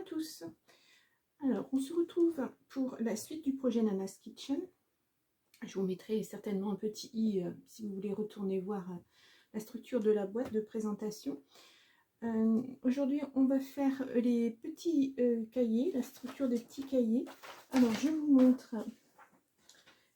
à tous. Alors, on se retrouve pour la suite du projet Nana's Kitchen. Je vous mettrai certainement un petit i si vous voulez retourner voir la structure de la boîte de présentation. Aujourd'hui, on va faire les petits cahiers, la structure des petits cahiers. Alors, je vous montre.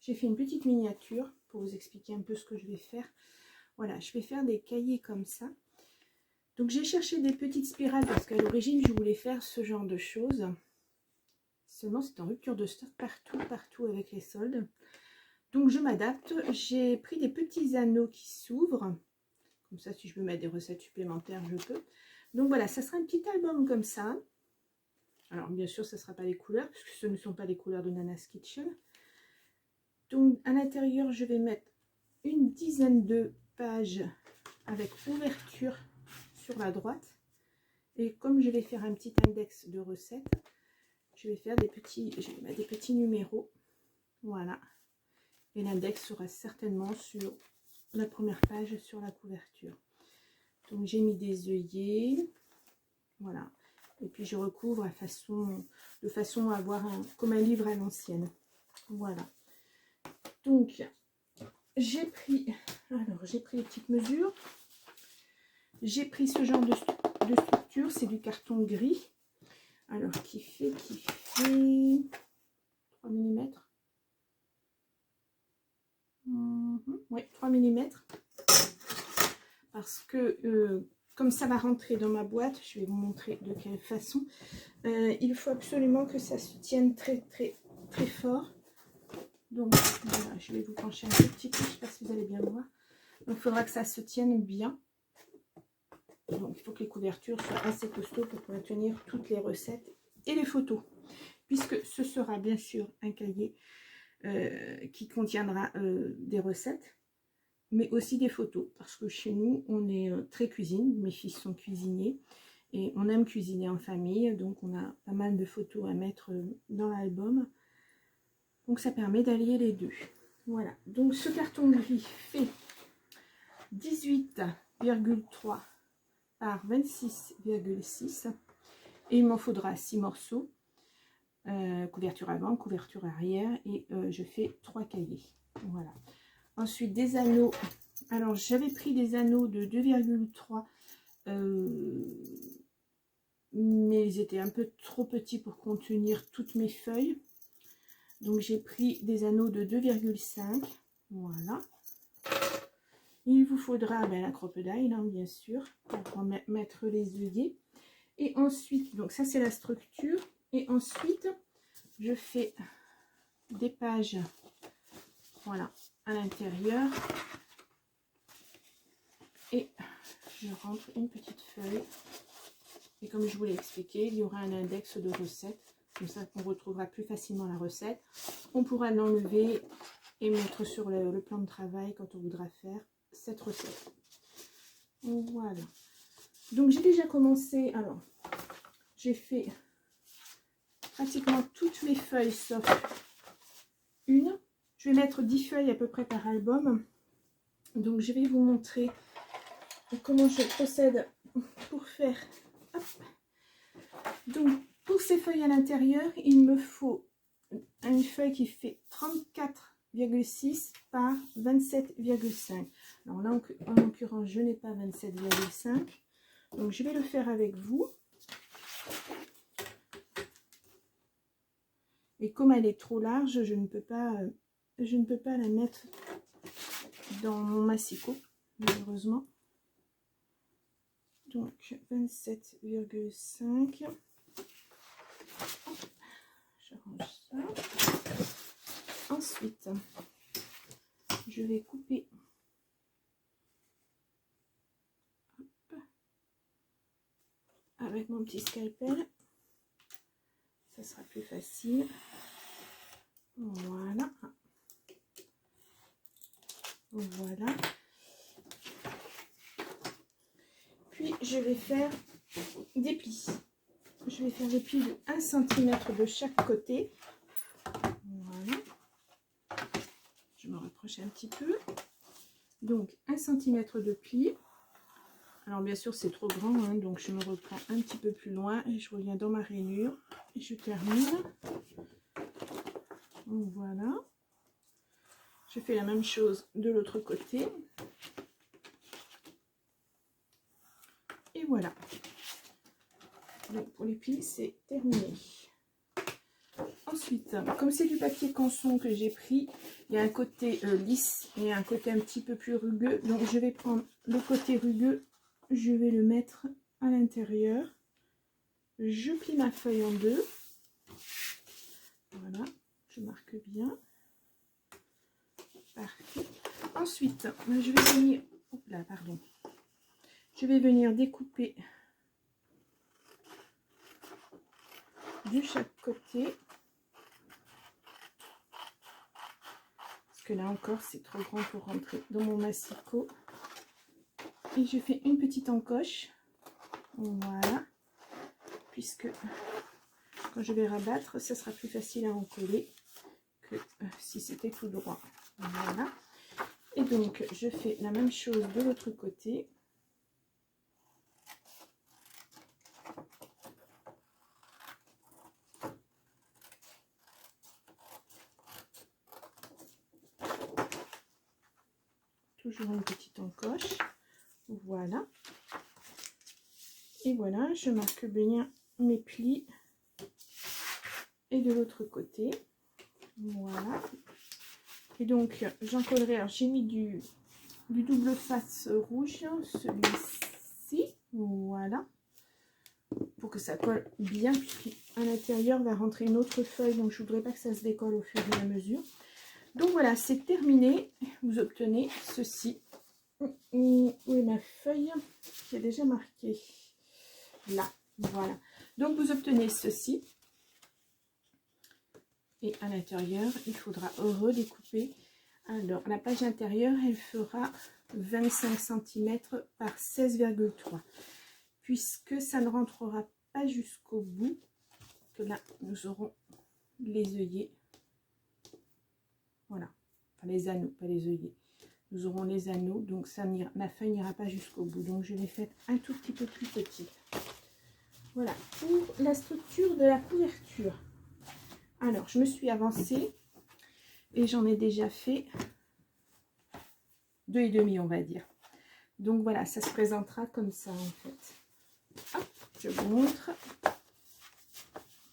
J'ai fait une petite miniature pour vous expliquer un peu ce que je vais faire. Voilà, je vais faire des cahiers comme ça. Donc, j'ai cherché des petites spirales parce qu'à l'origine, je voulais faire ce genre de choses. Seulement, c'est en rupture de stock partout avec les soldes. Donc, je m'adapte. J'ai pris des petits anneaux qui s'ouvrent. Comme ça, si je veux mettre des recettes supplémentaires, je peux. Donc, voilà, ça sera un petit album comme ça. Alors, bien sûr, ce ne sera pas les couleurs, puisque ce ne sont pas les couleurs de Nana's Kitchen. Donc, à l'intérieur, je vais mettre une dizaine de pages avec ouverture sur la droite. Et comme je vais faire un petit index de recettes, je vais faire des petits numéros. Voilà. Et l'index sera certainement sur la première page sur la couverture. Donc j'ai mis des œillets. Voilà. Et puis je recouvre de façon à avoir comme un livre à l'ancienne. Voilà. Donc j'ai pris les petites mesures. J'ai pris ce genre de structure, c'est du carton gris. Alors qui fait 3 mm. Oui, 3 mm. Parce que comme ça va rentrer dans ma boîte, je vais vous montrer de quelle façon. Il faut absolument que ça se tienne très fort. Donc voilà, je vais vous pencher un petit peu, je ne sais pas si vous allez bien voir. Donc il faudra que ça se tienne bien. Donc il faut que les couvertures soient assez costauds pour pouvoir tenir toutes les recettes et les photos. Puisque ce sera bien sûr un cahier qui contiendra des recettes, mais aussi des photos. Parce que chez nous, on est très cuisine. Mes fils sont cuisiniers et on aime cuisiner en famille. Donc on a pas mal de photos à mettre dans l'album. Donc ça permet d'allier les deux. Voilà. Donc ce carton gris fait 18,3 par 26,6 et il m'en faudra 6 morceaux, couverture avant, couverture arrière, et je fais 3 cahiers. Voilà. Ensuite des anneaux. Alors j'avais pris des anneaux de 2,3 mais ils étaient un peu trop petits pour contenir toutes mes feuilles, donc j'ai pris des anneaux de 2,5. Voilà. Il vous faudra la crocodile, hein, bien sûr, pour mettre les œillets. Et ensuite, donc ça c'est la structure. Et ensuite, je fais des pages, voilà, à l'intérieur. Et je rentre une petite feuille. Et comme je vous l'ai expliqué, il y aura un index de recettes. Comme ça, on retrouvera plus facilement la recette. On pourra l'enlever et mettre sur le plan de travail quand on voudra faire cette recette. Voilà. Donc j'ai déjà commencé. Alors j'ai fait pratiquement toutes mes feuilles sauf une. Je vais mettre 10 feuilles à peu près par album. Donc je vais vous montrer comment je procède pour faire. Hop. Donc pour ces feuilles à l'intérieur, il me faut une feuille qui fait 34,6 par 27,5. Alors là, en l'occurrence, je n'ai pas 27,5. Donc, je vais le faire avec vous. Et comme elle est trop large, je ne peux pas la mettre dans mon massicot, malheureusement. Donc, 27,5. Je range ça. Ensuite, je vais couper avec mon petit scalpel. Ça sera plus facile. Voilà. Voilà. Puis, je vais faire des plis. Je vais faire des plis de 1 cm de chaque côté. Voilà. Je me rapproche un petit peu. Donc, 1 cm de pli. Alors bien sûr c'est trop grand, hein, donc je me reprends un petit peu plus loin et je reviens dans ma rainure et je termine. Donc, voilà. Je fais la même chose de l'autre côté. Et voilà. Donc pour les plis c'est terminé. Ensuite, comme c'est du papier canson que j'ai pris, il y a un côté lisse et un côté un petit peu plus rugueux. Donc je vais prendre le côté rugueux, je vais le mettre à l'intérieur. Je plie ma feuille en deux. Voilà, je marque bien. Parfait. Ensuite, je vais venir, hop là, pardon. Je vais venir découper de chaque côté. Parce que là encore, c'est trop grand pour rentrer dans mon massicot. Et je fais une petite encoche. Voilà. Puisque quand je vais rabattre, ça sera plus facile à encoller que si c'était tout droit. Voilà. Et donc, je fais la même chose de l'autre côté. Toujours une petite encoche. Voilà. Et voilà, je marque bien mes plis. Et de l'autre côté. Voilà. Et donc, j'encollerai. Alors, j'ai mis du double face rouge, celui-ci. Voilà. Pour que ça colle bien, puisqu'à l'intérieur va rentrer une autre feuille. Donc, je voudrais pas que ça se décolle au fur et à mesure. Donc, voilà, c'est terminé. Vous obtenez ceci. Où est ma feuille qui est déjà marquée? Là. Voilà. Donc, vous obtenez ceci. Et à l'intérieur, il faudra redécouper. Alors, la page intérieure, elle fera 25 cm par 16,3. Puisque ça ne rentrera pas jusqu'au bout, que là, nous aurons les œillets. Voilà. Enfin, les anneaux, pas les œillets. Nous aurons les anneaux, donc ça ma feuille n'ira pas jusqu'au bout. Donc, je l'ai faite un tout petit peu plus petite. Voilà, pour la structure de la couverture. Alors, je me suis avancée et j'en ai déjà fait 2,5, on va dire. Donc voilà, ça se présentera comme ça en fait. Hop, je vous montre.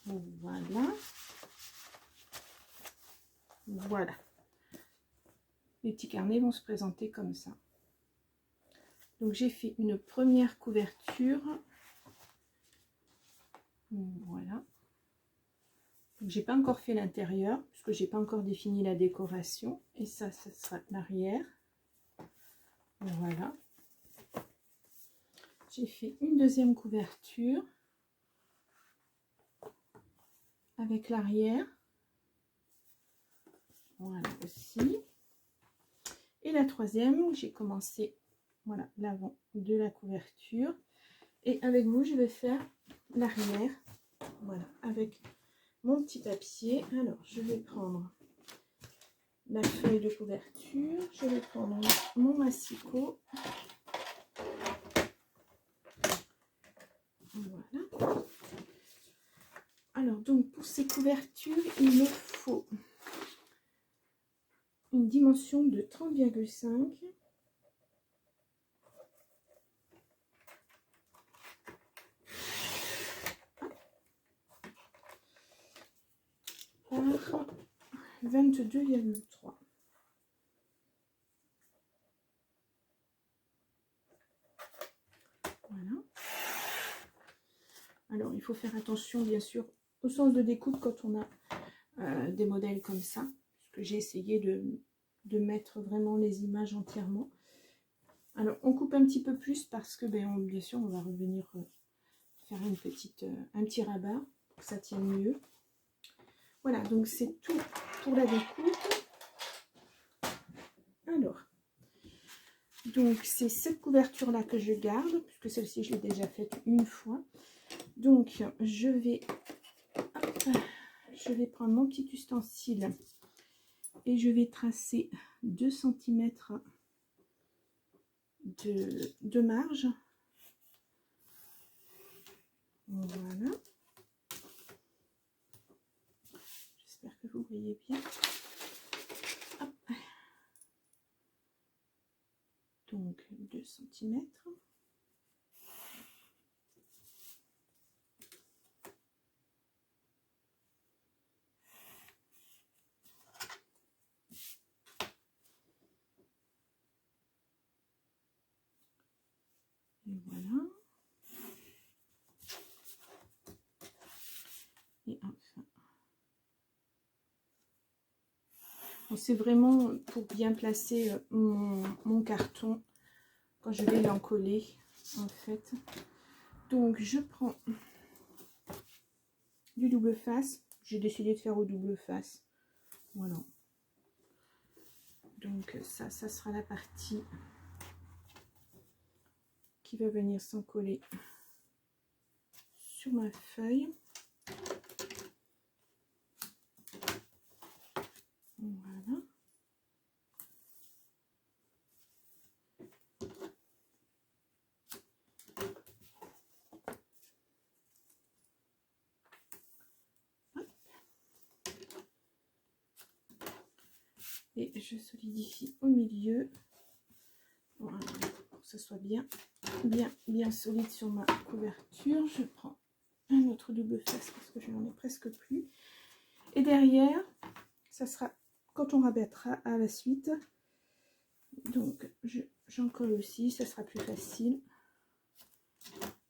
Voilà. Voilà. Les petits carnets vont se présenter comme ça. Donc j'ai fait une première couverture. Voilà. J'ai pas encore fait l'intérieur puisque j'ai pas encore défini la décoration. Et ça, ce sera l'arrière. Voilà. J'ai fait une deuxième couverture avec l'arrière. Voilà aussi. Et la troisième, j'ai commencé, voilà, l'avant de la couverture. Et avec vous, je vais faire l'arrière. Voilà, avec mon petit papier. Alors, je vais prendre la feuille de couverture. Je vais prendre mon massicot. Voilà. Alors, donc, pour ces couvertures, il me faut une dimension de 30,5 par 22,3. Voilà. Alors, il faut faire attention, bien sûr, au sens de découpe quand on a des modèles comme ça. Parce que j'ai essayé de mettre vraiment les images entièrement. Alors, on coupe un petit peu plus parce que, bien sûr, on va revenir faire un petit rabat pour que ça tienne mieux. Voilà, donc c'est tout pour la découpe. Alors, donc c'est cette couverture-là que je garde, puisque celle-ci, je l'ai déjà faite une fois. Donc, je vais prendre mon petit ustensile et je vais tracer 2 cm de marge. Voilà. J'espère que vous voyez bien. Hop. Donc 2 cm. Et voilà. Et enfin. C'est vraiment pour bien placer mon carton quand je vais l'encoller en fait. Donc je prends du double face. J'ai décidé de faire au double face. Voilà. Donc ça sera la partie qui va venir s'encoller sur ma feuille. Voilà. Hop. Et je solidifie au milieu. Voilà. Pour que ce soit bien solide sur ma couverture. Je prends un autre double face parce que je n'en ai presque plus. Et derrière, ça sera quand on rabattra à la suite. Donc j'en colle aussi, ça sera plus facile.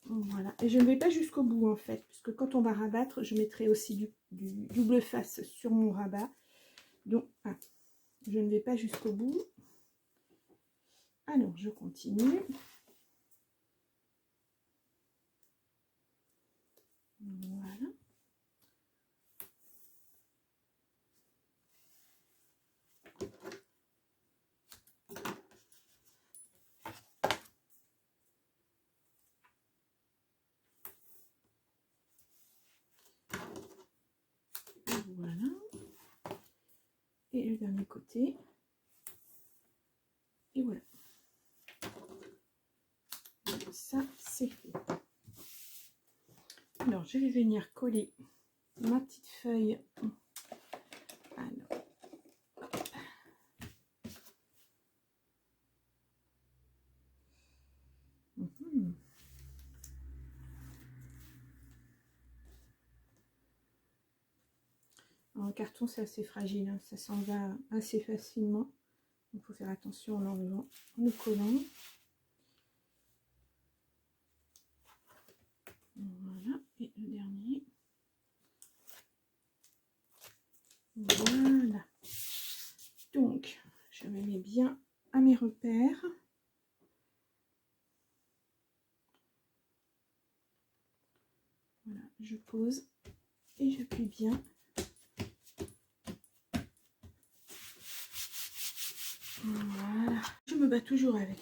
Voilà. Et je ne vais pas jusqu'au bout en fait, puisque quand on va rabattre, je mettrai aussi du double face sur mon rabat. Donc je ne vais pas jusqu'au bout. Alors je continue. Voilà. Voilà. Et le dernier côté. Et voilà. Ça, c'est fait. Alors, je vais venir coller ma petite feuille. Alors, en carton, c'est assez fragile, hein. Ça s'en va assez facilement. Il faut faire attention en enlevant le collant. Voilà, et le dernier. Voilà. Donc, je me mets bien à mes repères. Voilà, je pose et j'appuie bien. Voilà. Je me bats toujours avec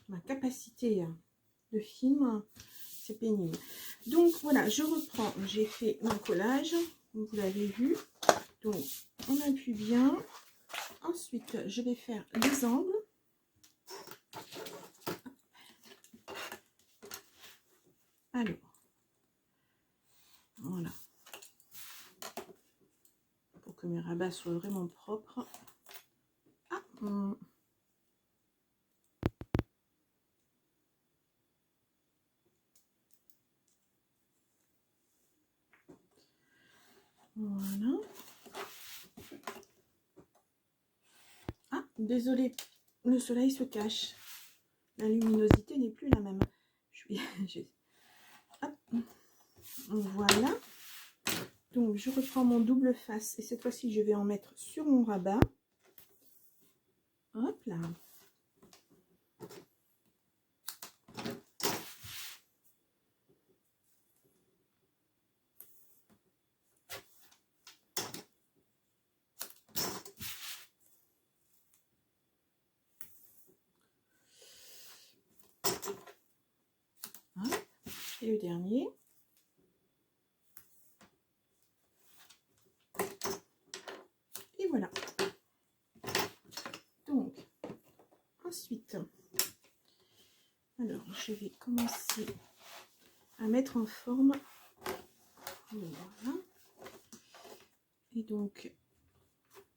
ma capacité de film. C'est pénible. Donc voilà, je reprends. J'ai fait mon collage, comme vous l'avez vu. Donc, on appuie bien. Ensuite, je vais faire les angles. Alors, voilà. Pour que mes rabats soient vraiment propres. Ah, voilà. Ah, désolé, le soleil se cache. La luminosité n'est plus la même. Hop. Voilà. Donc, je reprends mon double face et cette fois-ci, je vais en mettre sur mon rabat. Hop là. Hop. Et le dernier. Et voilà. Donc, ensuite, alors je vais commencer à à mettre en forme. Voilà. Et donc,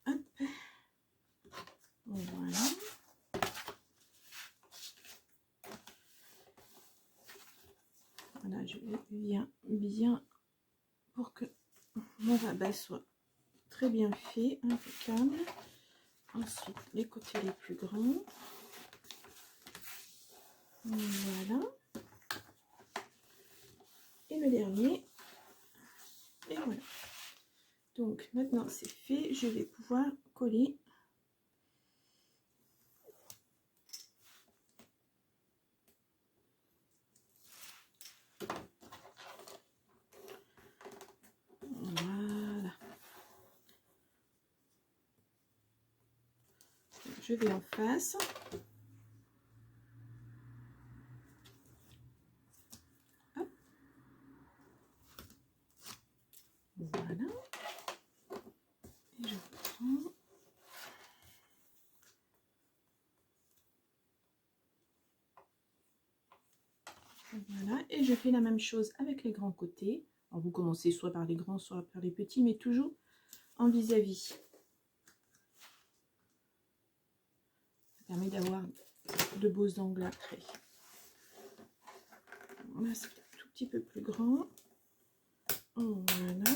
hop, voilà. Voilà, je viens bien pour que mon rabat soit très bien fait, impeccable. Ensuite, les côtés les plus grands. Voilà. Et le dernier. Et voilà. Donc, maintenant c'est fait, je vais pouvoir coller. Voilà. Je vais en face. Hop. Voilà. Et je reprends. Voilà. Et je fais la même chose avec les grands côtés. Alors vous commencez soit par les grands, soit par les petits, mais toujours en vis-à-vis. Ça permet d'avoir de beaux angles après. Là, c'est un tout petit peu plus grand. Voilà.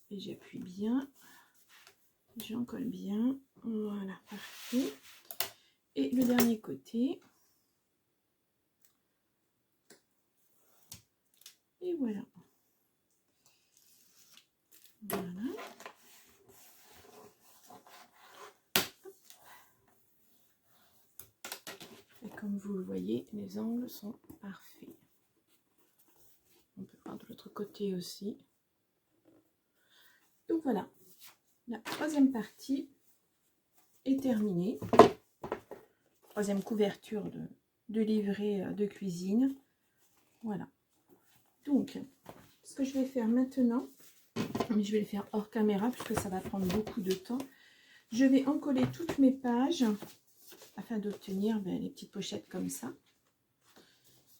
Et j'appuie bien. J'en colle bien. Voilà, parfait. Et le dernier côté. Et voilà. Voilà. Et comme vous le voyez, les angles sont parfaits. On peut voir de l'autre côté aussi. Donc voilà, la troisième partie est terminée. Troisième couverture de livret de cuisine. Voilà. Donc, ce que je vais faire maintenant, mais je vais le faire hors caméra puisque ça va prendre beaucoup de temps. Je vais encoller toutes mes pages afin d'obtenir les petites pochettes comme ça.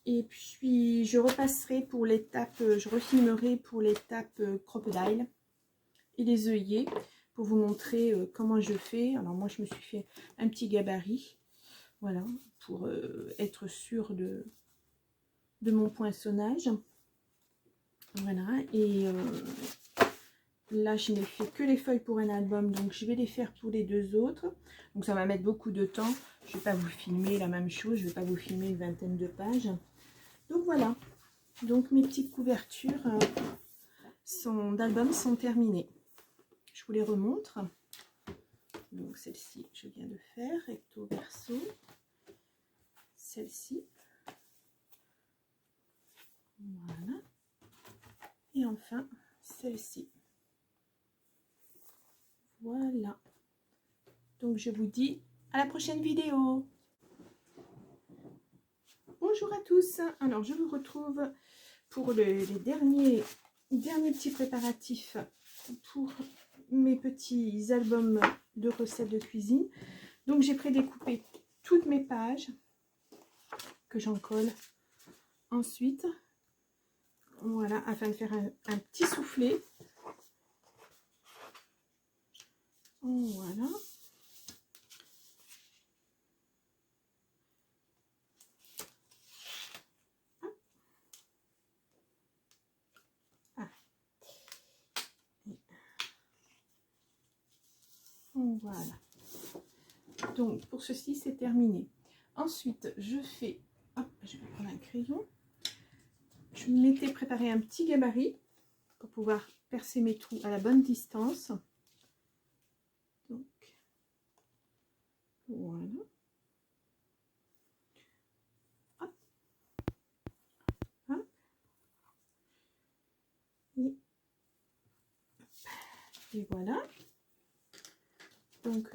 Et puis je repasserai pour l'étape, je refilmerai pour l'étape crocodile et les œillets pour vous montrer comment je fais. Alors moi je me suis fait un petit gabarit, voilà, pour être sûre de mon poinçonnage. Voilà, et là je n'ai fait que les feuilles pour un album, donc je vais les faire pour les deux autres. Donc ça va mettre beaucoup de temps. Je ne vais pas vous filmer la même chose, je ne vais pas vous filmer une vingtaine de pages. Donc voilà, donc mes petites couvertures d'album sont terminées. Je vous les remontre. Donc celle-ci, je viens de faire, recto verso. Celle-ci. Voilà. Et enfin, celle-ci. Voilà. Donc je vous dis à la prochaine vidéo. Bonjour à tous. Alors je vous retrouve pour les derniers petits préparatifs pour mes petits albums de recettes de cuisine. Donc j'ai prédécoupé toutes mes pages que j'en colle ensuite, voilà, afin de faire un petit soufflet. Voilà. Ah. Voilà. Donc pour ceci c'est terminé. Ensuite je fais, hop, je vais prendre un crayon. Je m'étais préparé un petit gabarit pour pouvoir percer mes trous à la bonne distance. Donc voilà. Hop. Hop. Et voilà. Donc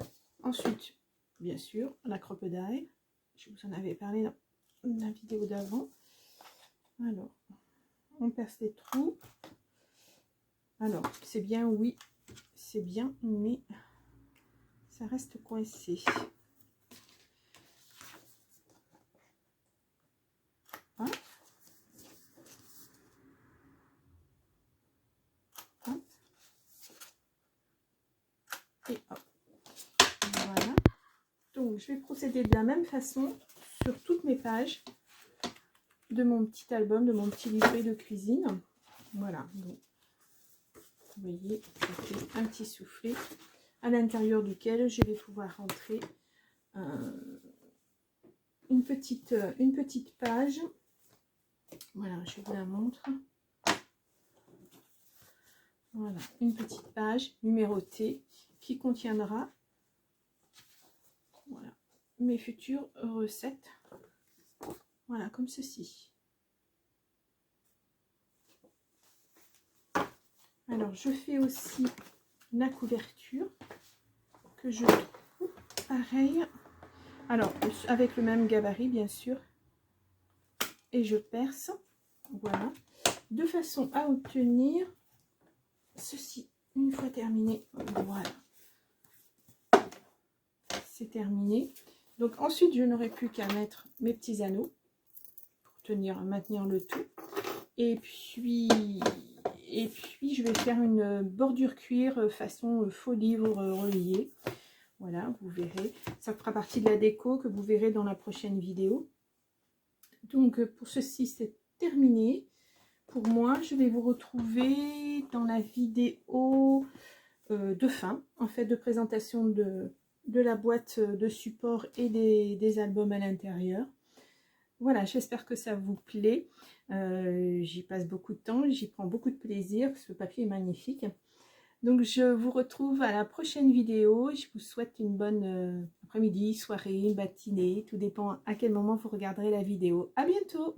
ensuite, bien sûr, la crocodile. Je vous en avais parlé dans la vidéo d'avant. Alors, on perce les trous. Alors, c'est bien, oui, c'est bien, mais ça reste coincé. Hein? Et hop, voilà. Donc je vais procéder de la même façon sur toutes mes pages de mon petit album, de mon petit livret de cuisine. Voilà, donc vous voyez, je fais un petit soufflet à l'intérieur duquel je vais pouvoir rentrer une petite page. Voilà, je vous la montre. Voilà, une petite page numérotée qui contiendra, voilà, mes futures recettes. Voilà, comme ceci. Alors, je fais aussi la couverture que je trouve pareil. Alors, avec le même gabarit, bien sûr. Et je perce, voilà, de façon à obtenir ceci. Une fois terminé, voilà. C'est terminé. Donc, ensuite, je n'aurai plus qu'à mettre mes petits anneaux pour maintenir le tout. Et puis, je vais faire une bordure cuir façon faux livre relié. Voilà, vous verrez. Ça fera partie de la déco que vous verrez dans la prochaine vidéo. Donc, pour ceci, c'est terminé. Pour moi, je vais vous retrouver dans la vidéo de fin, en fait, de présentation de la boîte de support et des albums à l'intérieur. Voilà, j'espère que ça vous plaît. J'y passe beaucoup de temps, j'y prends beaucoup de plaisir, parce que le papier est magnifique. Donc, je vous retrouve à la prochaine vidéo. Je vous souhaite une bonne après-midi, soirée, matinée. Tout dépend à quel moment vous regarderez la vidéo. À bientôt!